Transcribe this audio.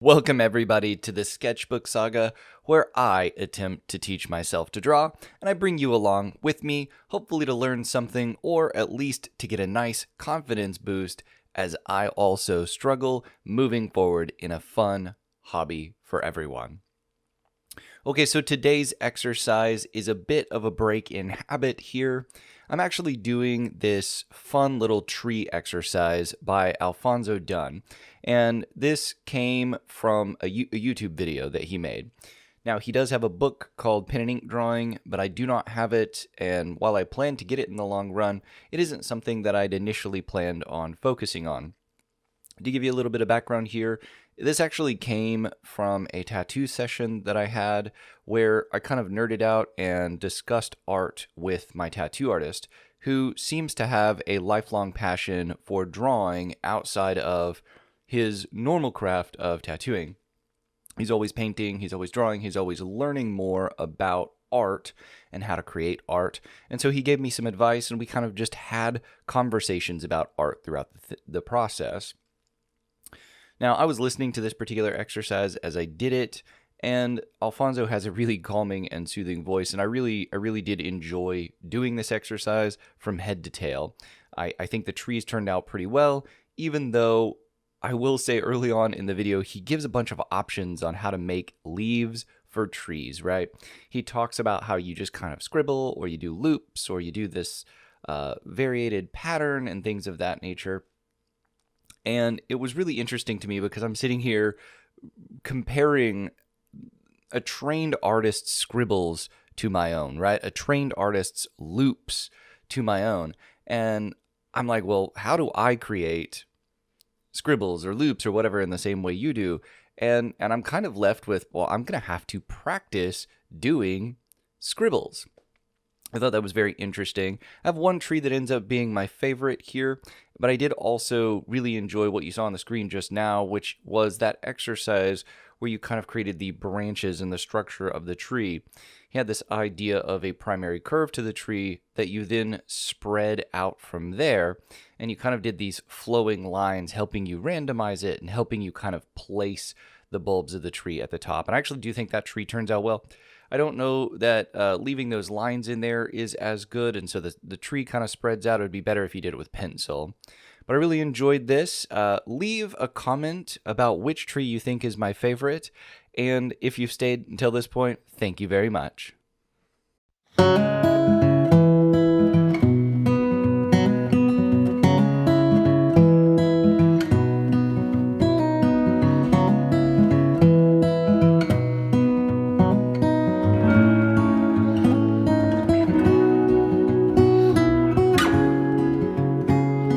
Welcome, everybody, to the Sketchbook Saga, where I attempt to teach myself to draw, and I bring you along with me, hopefully to learn something, or at least to get a nice confidence boost as I also struggle moving forward in a fun hobby for everyone. Okay, so today's exercise is a bit of a break in habit here. I'm actually doing this fun little tree exercise by Alphonso Dunn, and this came from a YouTube video that he made. Now, he does have a book called Pen and Ink Drawing, but I do not have it, and while I plan to get it in the long run, it isn't something that I'd initially planned on focusing on. To give you a little bit of background here, this actually came from a tattoo session that I had where I kind of nerded out and discussed art with my tattoo artist, who seems to have a lifelong passion for drawing outside of his normal craft of tattooing. He's always painting, he's always drawing, he's always learning more about art and how to create art. And so he gave me some advice, and we kind of just had conversations about art throughout the process. Now, I was listening to this particular exercise as I did it, and Alfonso has a really calming and soothing voice, and I really did enjoy doing this exercise from head to tail. I think the trees turned out pretty well, even though I will say early on in the video, he gives a bunch of options on how to make leaves for trees, right? He talks about how you just kind of scribble, or you do loops, or you do this variated pattern and things of that nature. And it was really interesting to me because I'm sitting here comparing a trained artist's scribbles to my own, right? A trained artist's loops to my own. And I'm like, well, how do I create scribbles or loops or whatever in the same way you do? And I'm kind of left with, well, I'm going to have to practice doing scribbles. I thought that was very interesting. I have one tree that ends up being my favorite here, but I did also really enjoy what you saw on the screen just now, which was that exercise where you kind of created the branches and the structure of the tree. He had this idea of a primary curve to the tree that you then spread out from there, and you kind of did these flowing lines, helping you randomize it and helping you kind of place the bulbs of the tree at the top. And I actually do think that tree turns out well. I don't know that leaving those lines in there is as good, and so the tree kind of spreads out. It would be better if you did it with pencil. But I really enjoyed this. Leave a comment about which tree you think is my favorite, and if you've stayed until this point, thank you very much.